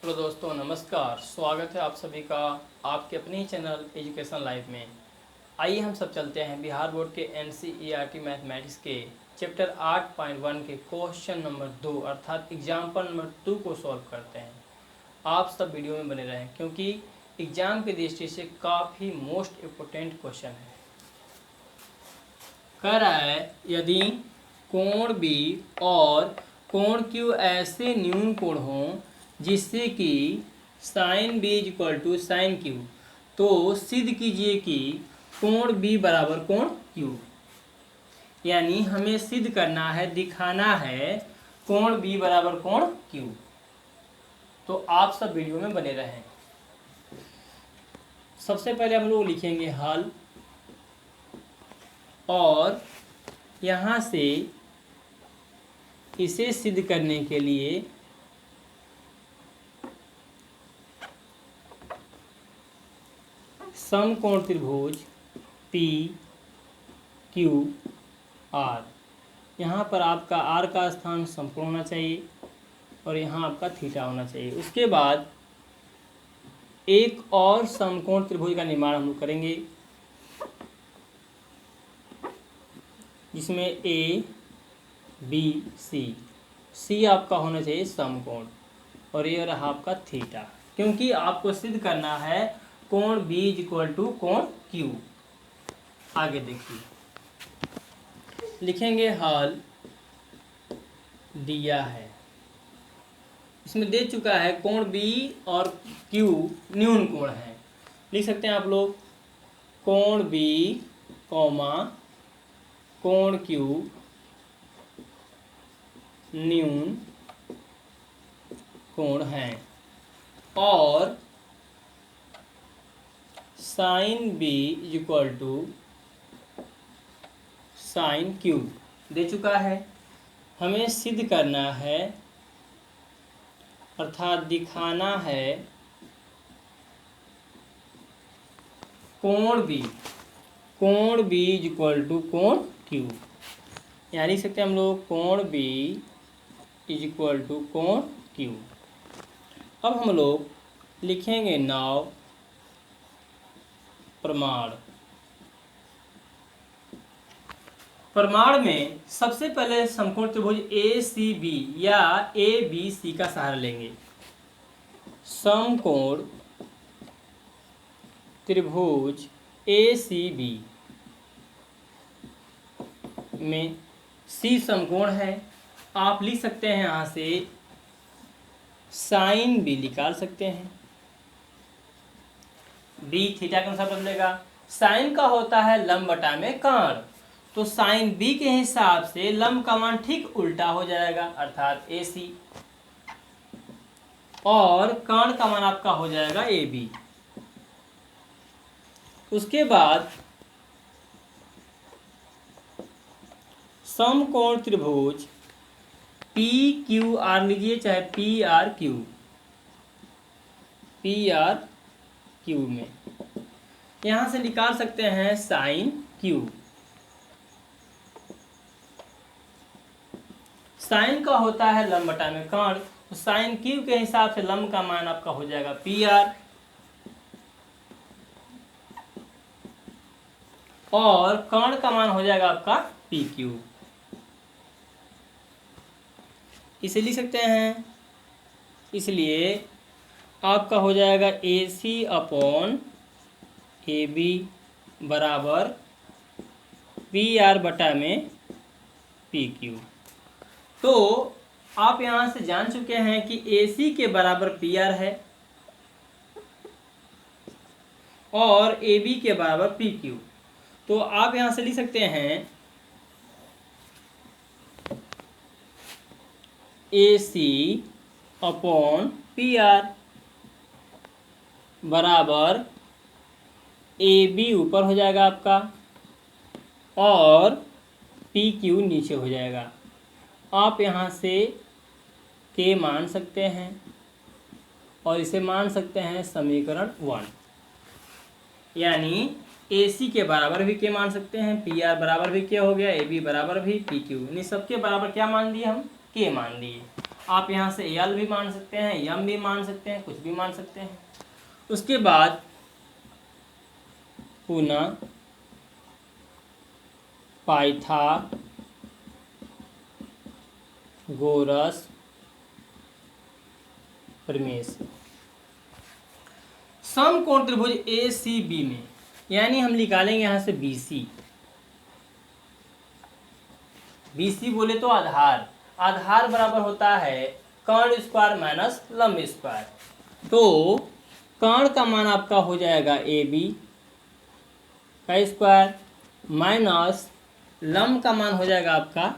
Hello दोस्तों, नमस्कार। स्वागत है आप सभी का आपके अपने ही चैनल एजुकेशन लाइफ में। आइए हम सब चलते हैं बिहार बोर्ड के NCERT मैथमेटिक्स के चैप्टर 8.1 के क्वेश्चन नंबर 2 अर्थात एग्जाम्पल नंबर 2 को सॉल्व करते हैं। आप सब वीडियो में बने रहें क्योंकि एग्जाम की दृष्टि से काफ़ी मोस्ट इम्पोर्टेंट क्वेश्चन है। कह रहा है यदि कोण B और कोण Q ऐसे न्यून कोण हों जिससे कि sine B equal to sine Q, तो सिद्ध कीजिए कि कोण B बराबर कोण Q। यानी हमें सिद्ध करना है, दिखाना है कोण B बराबर कोण Q। तो आप सब वीडियो में बने रहें। सबसे पहले हम लोग लिखेंगे हल और यहाँ से इसे सिद्ध करने के लिए समकोण त्रिभुज P Q R, यहाँ पर आपका R का स्थान समकोण होना चाहिए और यहाँ आपका थीटा होना चाहिए। उसके बाद एक और समकोण त्रिभुज का निर्माण हम लोग करेंगे जिसमें A B C आपका होना चाहिए समकोण और ये रहा आपका थीटा, क्योंकि आपको सिद्ध करना है कोण B इक्वल टू कोण Q। आगे देखिए, लिखेंगे हल दिया है, इसमें दे चुका है कोण B और Q न्यून कोण है। लिख सकते हैं आप लोग कोण B कॉमा कोण Q न्यून कोण है और sine B equal to sine Q दे चुका है। हमें सिद्ध करना है अर्थात दिखाना है कोण B इक्वल टू कोण Q। यहाँ लिख सकते हैं हम लोग कोण B इक्वल टू कोण Q। अब हम लोग लिखेंगे नाउ प्रमाण में सबसे पहले समकोण त्रिभुज ACB या ABC का सहारा लेंगे। समकोण त्रिभुज ACB में C समकोण है। आप लिख सकते हैं यहाँ से साइन B निकाल सकते हैं, B थीटा के अनुसार बदलेगा। साइन का होता है लंब बटा में कर्ण, तो साइन B के हिसाब से लंब का मान ठीक उल्टा हो जाएगा अर्थात AC और कर्ण का मान आपका हो जाएगा AB। उसके बाद समकोण त्रिभुज PQR लीजिए, चाहे PRQ में यहां से निकाल सकते हैं साइन Q। साइन का होता है लंब बटा में कर्ण, तो साइन Q के हिसाब से लंब का मान आपका हो जाएगा PR और कर्ण का मान हो जाएगा आपका PQ। इसे लिख सकते हैं, इसलिए आपका हो जाएगा AC अपॉन AB बराबर PR बटा में PQ। तो आप यहाँ से जान चुके हैं कि AC के बराबर PR है और AB के बराबर PQ। तो आप यहाँ से लिख सकते हैं AC अपॉन PR बराबर AB ऊपर हो जाएगा आपका और PQ नीचे हो जाएगा। आप यहाँ से K मान सकते हैं और इसे मान सकते हैं समीकरण 1, यानी AC के बराबर भी K मान सकते हैं, PR बराबर भी K हो गया, AB बराबर भी PQ, यानी सबके बराबर क्या मान दिए हम? K मान दिए। आप यहाँ से एल भी मान सकते हैं, एम भी मान सकते हैं, कुछ भी मान सकते हैं। उसके बाद पुनः पाइथागोरस प्रमेय से समकोण त्रिभुज ए सी बी में, यानी हम निकालेंगे यहाँ से बी सी। बी सी बोले तो आधार, आधार बराबर होता है कर्ण स्क्वायर माइनस लंब स्क्वायर। तो कर्ण का मान आपका हो जाएगा ए बी का स्क्वायर माइनस लंब का मान हो जाएगा आपका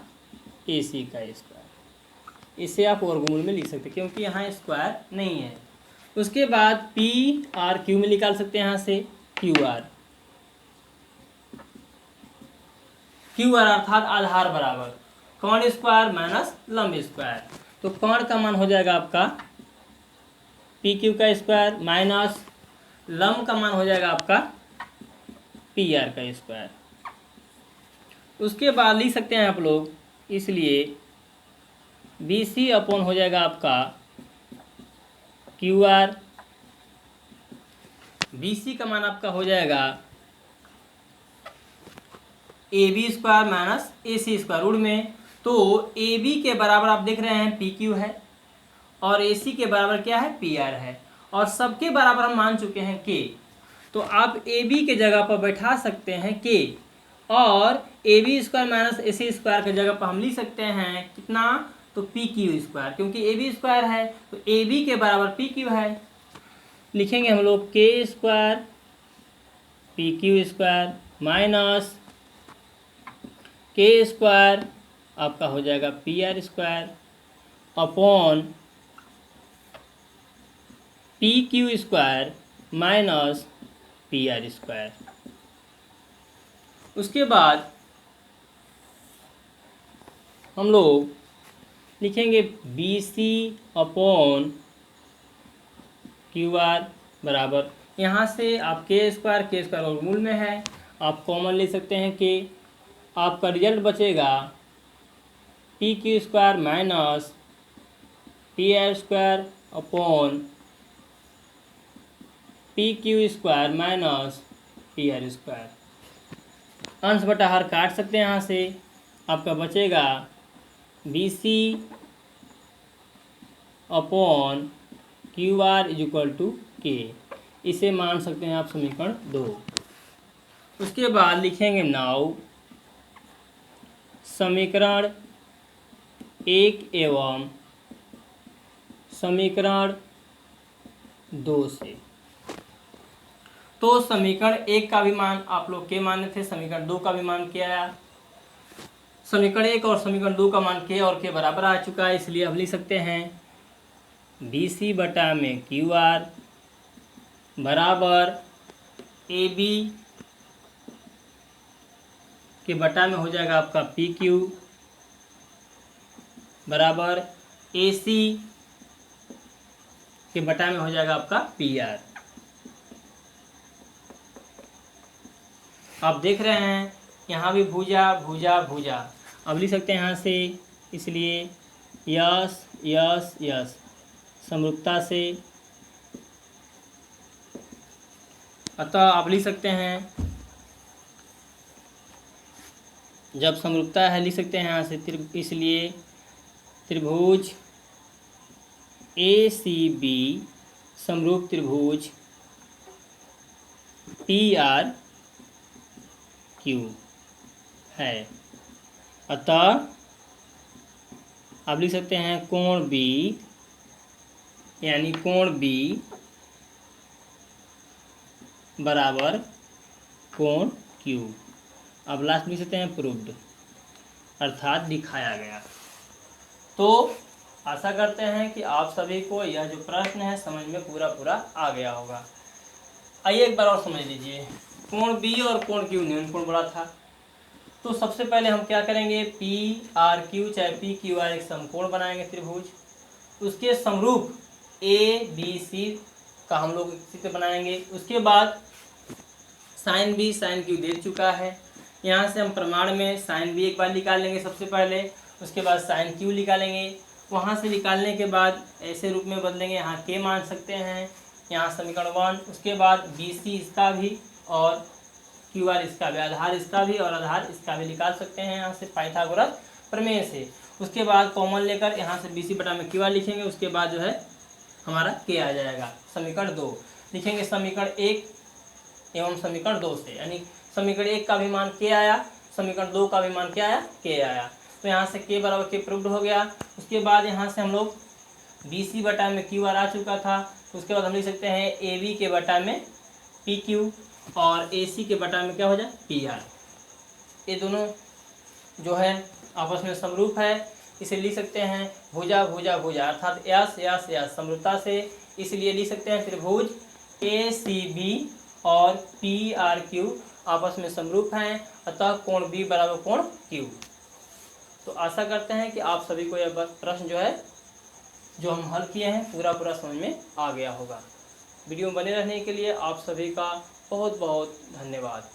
ए सी का स्क्वायर। इसे आप वर्गमूल में लिख सकते हैं क्योंकि यहाँ स्क्वायर नहीं है। उसके बाद पी आर क्यू में निकाल सकते हैं यहाँ से क्यू आर अर्थात आधार बराबर कर्ण स्क्वायर माइनस लंब स्क्वायर। तो कर्ण का मान हो जाएगा आपका पी क्यू का स्क्वायर माइनस लंब का मान हो जाएगा आपका पी आर का स्क्वायर। उसके बाद लिख सकते हैं आप लोग, इसलिए बी सी अपॉन हो जाएगा आपका क्यू आर। बी सी का मान आपका हो जाएगा A B square minus A C square root में। तो ए बी के बराबर आप देख रहे हैं पी क्यू है और ए सी के बराबर क्या है पी आर है, और सबके बराबर हम मान चुके हैं के। तो आप ए बी के जगह पर बैठा सकते हैं के, और A B square minus A C square के जगह पर हम लिख सकते हैं कितना, तो पी क्यू स्क्वायर, क्योंकि ए बी स्क्वायर है तो ए बी के बराबर पी क्यू है। लिखेंगे हम लोग k square P Q square minus k square आपका हो जाएगा P R square upon P Q square minus P R square. उसके बाद हम लोग लिखेंगे B C upon Q R बराबर, यहाँ से आप के स्क्वायर वर्गमूल में है, आप कॉमन ले सकते हैं के। आपका रिजल्ट बचेगा P Q square minus P R square upon P Q square minus P R square. अंश बटा हर काट सकते हैं यहाँ से, आपका बचेगा B C upon Q R is equal to k. इसे मान सकते हैं आप समीकरण 2। उसके बाद लिखेंगे नाउ समीकरण 1 एवं समीकरण 2 से। तो समीकरण 1 का भी मान आप लोग के माने थे, समीकरण 2 का भी मान क्या आया। समीकरण 1 और समीकरण 2 का मान के और के बराबर आ चुका है, इसलिए हम लिख सकते हैं बी सी बटा में क्यू आर बराबर ए बी के बटा में हो जाएगा आपका पी क्यू बराबर ए सी के बटा में हो जाएगा आपका पी आर। आप देख रहे हैं यहाँ भी भुजा भुजा भुजा, अब लिख सकते हैं यहाँ से, इसलिए यस यस यस समरूपता से। अतः आप लिख सकते हैं जब समरूपता है लिख सकते हैं यहाँ से इसलिए त्रिभुज ए सी बी समरूप त्रिभुज पी आर क्यू है। अतः आप लिख सकते हैं कोण बी, यानी कोण बी बराबर कोण क्यू। अब लास्ट लिख सकते हैं प्रूव्ड, अर्थात दिखाया गया। तो आशा करते हैं कि आप सभी को यह जो प्रश्न है समझ में पूरा आ गया होगा। आइए एक बार और समझ लीजिए, कोण बी और कोण क्यू न्यून कोण बड़ा था। तो सबसे पहले हम क्या करेंगे, पी आर क्यू चाहे पी क्यू आर एक समकोण बनाएंगे त्रिभुज, उसके समरूप ए बी सी का हम लोग चित्र बनाएंगे। उसके बाद साइन बी साइन क्यू दे चुका है, यहाँ से हम प्रमाण में साइन बी एक बार निकाल लेंगे सबसे पहले, उसके बाद साइन क्यू निकालेंगे, वहाँ से निकालने के बाद ऐसे रूप में बदलेंगे, यहाँ के मान सकते हैं, यहाँ समीकरण 1। उसके बाद BC इसका भी और QR इसका भी, आधार इसका भी और आधार इसका भी निकाल सकते हैं यहाँ से पाइथागोरस प्रमेय से। उसके बाद कॉमन लेकर यहाँ से BC बटा में QR लिखेंगे। उसके बाद जो है हमारा के आ जाएगा। समीकरण 2 लिखेंगे समीकरण 1 एवं समीकरण 2 से, यानी समीकरण 1 का भी मान के आया, समीकरण 2 का भी मान क्या आया, के आया। तो यहाँ से के बराबर के प्रूव्ड हो गया। उसके बाद यहाँ से हम लोग BC बटा में QR आ चुका था। उसके बाद हम लिख सकते हैं AB के बटा में PQ और AC के बटा में क्या हो जाए, PR। ये दोनों जो है आपस में समरूप है, इसे लिख सकते हैं भुजा भुजा भुजा, अर्थात यस यस यस समरूपता से, इसलिए लिख सकते हैं त्रिभुज ACB और PRQ आपस में समरूप हैं, अतः कोण B बराबर कोण Q। तो आशा करते हैं कि आप सभी को यह प्रश्न जो है जो हम हल किए हैं पूरा समझ में आ गया होगा। वीडियो में बने रहने के लिए आप सभी का बहुत बहुत धन्यवाद।